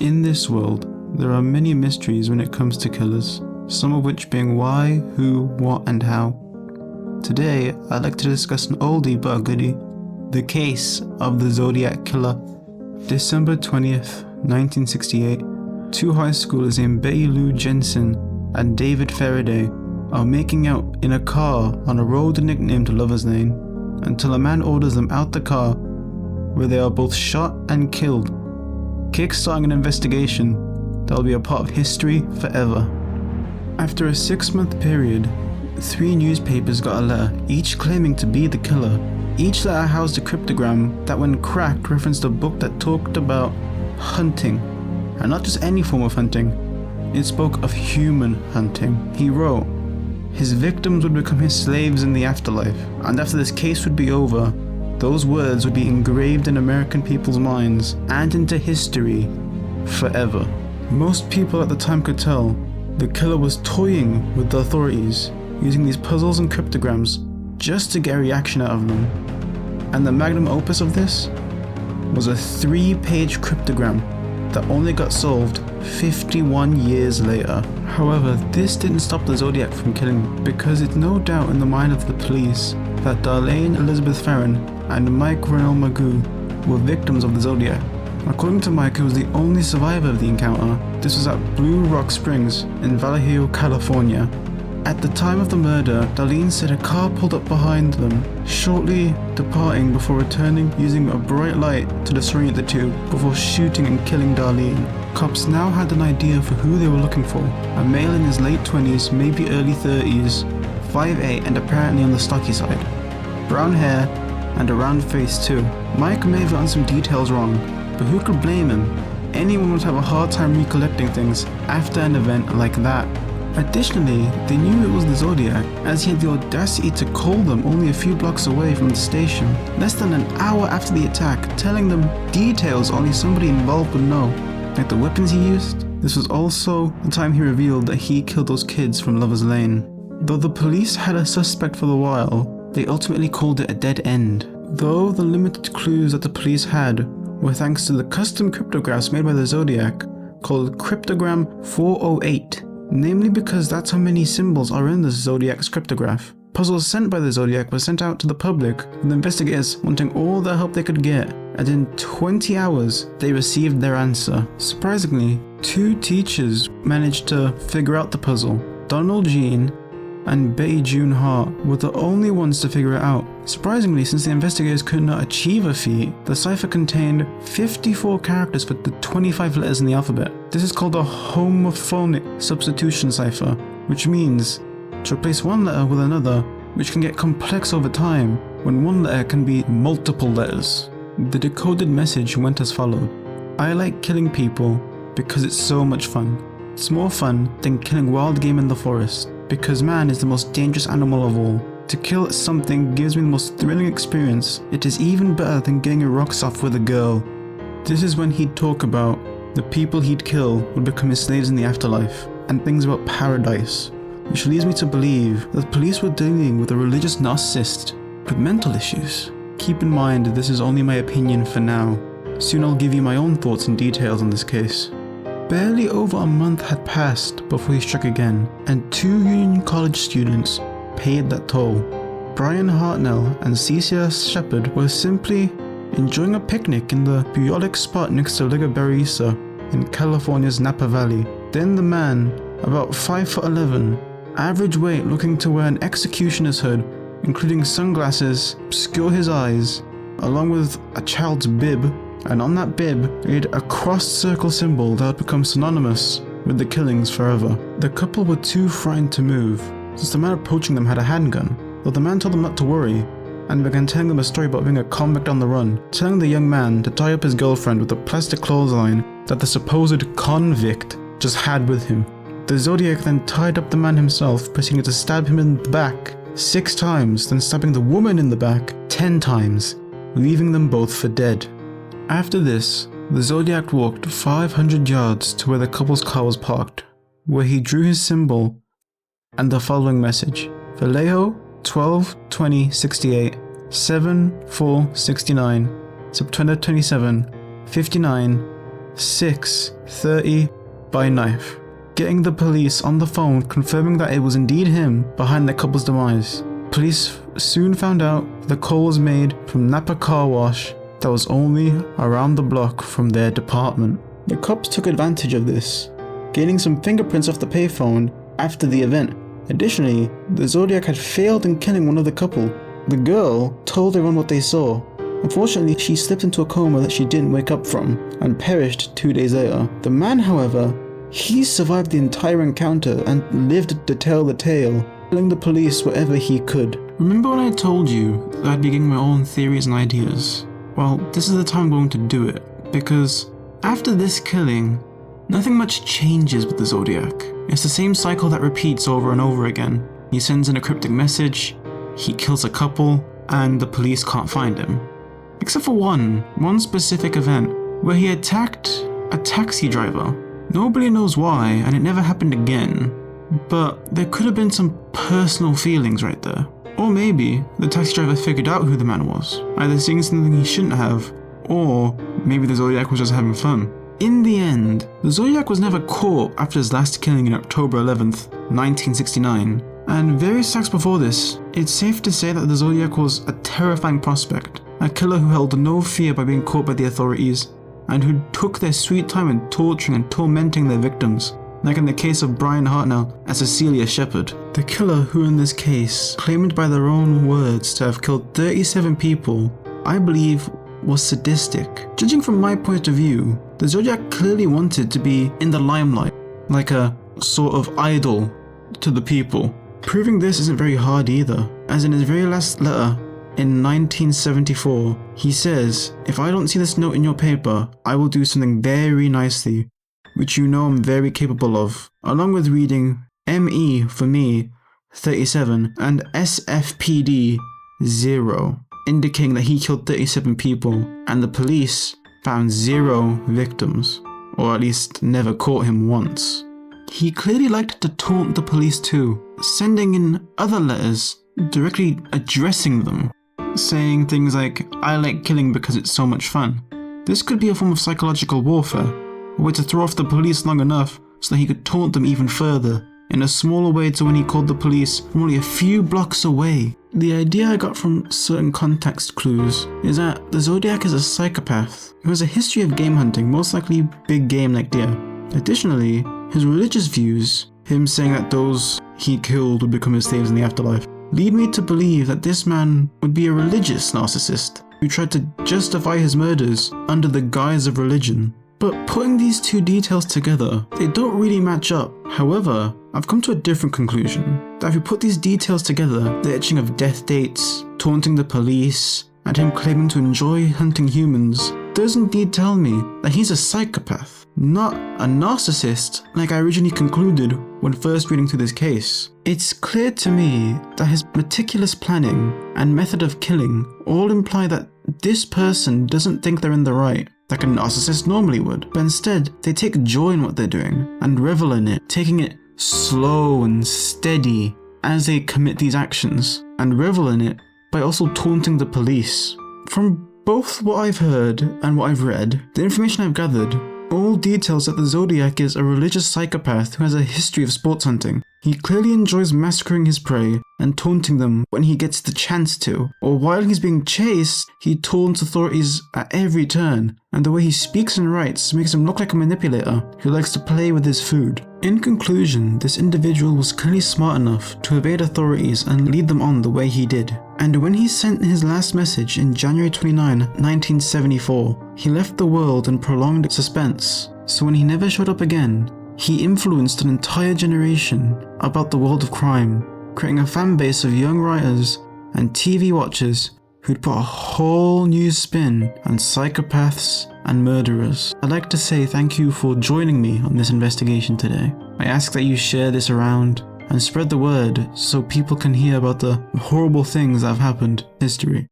In this world, there are many mysteries when it comes to killers, some of which being why, who, what, and how. Today, I'd like to discuss an oldie but a goodie, the case of the Zodiac killer. December 20th, 1968, two high schoolers named Betty Lou Jensen and David Faraday are making out in a car on a road nicknamed Lover's Lane until a man orders them out the car, where they are both shot and killed, kickstarting an investigation that will be a part of history forever. After a 6-month period, 3 newspapers got a letter, each claiming to be the killer. Each letter housed a cryptogram that, when cracked, referenced a book that talked about hunting, and not just any form of hunting. It spoke of human hunting. He wrote, his victims would become his slaves in the afterlife, and after this case would be over, those words would be engraved in American people's minds and into history forever. Most people at the time could tell the killer was toying with the authorities, using these puzzles and cryptograms just to get a reaction out of them. And the magnum opus of this was a 3-page cryptogram that only got solved 51 years later. However, this didn't stop the Zodiac from killing, because it's no doubt in the mind of the police that Darlene Elizabeth Farron and Mike Ronald Magoo were victims of the Zodiac. According to Mike, who was the only survivor of the encounter, this was at Blue Rock Springs in Vallejo, California. At the time of the murder, Darlene said a car pulled up behind them, shortly departing before returning using a bright light to disorient the two before shooting and killing Darlene. Cops now had an idea for who they were looking for, a male in his late 20s, maybe early 30s, 5'8" and apparently on the stocky side. Brown hair and a round face too. Mike may have gotten some details wrong, but who could blame him? Anyone would have a hard time recollecting things after an event like that. Additionally, they knew it was the Zodiac, as he had the audacity to call them only a few blocks away from the station, less than an hour after the attack, telling them details only somebody involved would know, like the weapons he used. This was also the time he revealed that he killed those kids from Lover's Lane. Though the police had a suspect for a while, they ultimately called it a dead end. Though the limited clues that the police had were thanks to the custom cryptographs made by the Zodiac, called Cryptogram 408, namely because that's how many symbols are in the Zodiac's cryptograph. Puzzles sent by the Zodiac were sent out to the public, with investigators wanting all the help they could get, and in 20 hours they received their answer. Surprisingly, 2 teachers managed to figure out the puzzle. Donald Jean and Betty June Hart were the only ones to figure it out. Surprisingly, since the investigators could not achieve a feat, the cipher contained 54 characters for the 25 letters in the alphabet. This is called a homophonic substitution cipher, which means to replace one letter with another, which can get complex over time when one letter can be multiple letters. The decoded message went as followed. I like killing people because it's so much fun. It's more fun than killing wild game in the forest, because man is the most dangerous animal of all. To kill something gives me the most thrilling experience. It is even better than getting your rocks off with a girl. This is when he'd talk about the people he'd kill would become his slaves in the afterlife, and things about paradise, which leads me to believe that the police were dealing with a religious narcissist with mental issues. Keep in mind this is only my opinion for now. Soon I'll give you my own thoughts and details on this case. Barely over a month had passed before he struck again, and 2 Union College students paid that toll. Brian Hartnell and Cecia Shepard were simply enjoying a picnic in the bucolic spot next to Liga Berryessa in California's Napa Valley. Then the man, about 5'11", average weight, looking to wear an executioner's hood, including sunglasses, obscure his eyes, along with a child's bib, and on that bib made a crossed circle symbol that would become synonymous with the killings forever. The couple were too frightened to move, since the man approaching them had a handgun, though the man told them not to worry, and began telling them a story about being a convict on the run, telling the young man to tie up his girlfriend with a plastic clothesline that the supposed convict just had with him. The Zodiac then tied up the man himself, proceeding to stab him in the back 6 times, then stabbing the woman in the back 10 times, leaving them both for dead. After this, the Zodiac walked 500 yards to where the couple's car was parked, where he drew his symbol and the following message: Vallejo 12/20/68 7/4/69 September 27 59 6:30 by knife, getting the police on the phone confirming that it was indeed him behind the couple's demise. Police soon found out the call was made from Napa Car Wash that was only around the block from their department. The cops took advantage of this, gaining some fingerprints off the payphone after the event. Additionally, the Zodiac had failed in killing one of the couple. The girl told everyone what they saw. Unfortunately, she slipped into a coma that she didn't wake up from and perished 2 days later. The man, however, he survived the entire encounter and lived to tell the tale, telling the police whatever he could. Remember when I told you that I'd be getting my own theories and ideas? Well, this is the time I'm going to do it, because after this killing, nothing much changes with the Zodiac. It's the same cycle that repeats over and over again. He sends in a cryptic message, he kills a couple, and the police can't find him. Except for one specific event, where he attacked a taxi driver. Nobody knows why, and it never happened again. But there could have been some personal feelings right there. Or maybe the taxi driver figured out who the man was, either seeing something he shouldn't have, or maybe the Zodiac was just having fun. In the end, the Zodiac was never caught after his last killing in October 11th, 1969. And various acts before this, it's safe to say that the Zodiac was a terrifying prospect, a killer who held no fear by being caught by the authorities, and who took their sweet time in torturing and tormenting their victims, like in the case of Brian Hartnell and Cecilia Shepard. The killer, who in this case claimed by their own words to have killed 37 people, I believe was sadistic. Judging from my point of view, the Zodiac clearly wanted to be in the limelight, like a sort of idol to the people. Proving this isn't very hard either, as in his very last letter in 1974, he says, "If I don't see this note in your paper, I will do something very nicely, which you know I'm very capable of," along with reading ME for me 37 and SFPD 0, indicating that he killed 37 people and the police found 0 victims, or at least never caught him once. He clearly liked to taunt the police too, sending in other letters directly addressing them, saying things like, "I like killing because it's so much fun." This could be a form of psychological warfare, a way to throw off the police long enough so that he could taunt them even further, in a smaller way to when he called the police from only a few blocks away. The idea I got from certain context clues is that the Zodiac is a psychopath who has a history of game hunting, most likely big game like deer. Additionally, his religious views, him saying that those he killed would become his slaves in the afterlife, lead me to believe that this man would be a religious narcissist who tried to justify his murders under the guise of religion. But putting these two details together, they don't really match up. However, I've come to a different conclusion, that if you put these details together, the etching of death dates, taunting the police, and him claiming to enjoy hunting humans, does indeed tell me that he's a psychopath, not a narcissist like I originally concluded when first reading through this case. It's clear to me that his meticulous planning and method of killing all imply that this person doesn't think they're in the right, like a narcissist normally would, but instead they take joy in what they're doing and revel in it, taking it slow and steady as they commit these actions, and revel in it by also taunting the police. From both what I've heard and what I've read, the information I've gathered all details that the Zodiac is a religious psychopath who has a history of sports hunting. He clearly enjoys massacring his prey and taunting them when he gets the chance to, or while he's being chased, he taunts authorities at every turn, and the way he speaks and writes makes him look like a manipulator who likes to play with his food. In conclusion, this individual was clearly smart enough to evade authorities and lead them on the way he did. And when he sent his last message in January 29, 1974, he left the world in prolonged suspense, so when he never showed up again, he influenced an entire generation about the world of crime, creating a fan base of young writers and TV watchers who'd put a whole new spin on psychopaths and murderers. I'd like to say thank you for joining me on this investigation today. I ask that you share this around and spread the word so people can hear about the horrible things that have happened in history.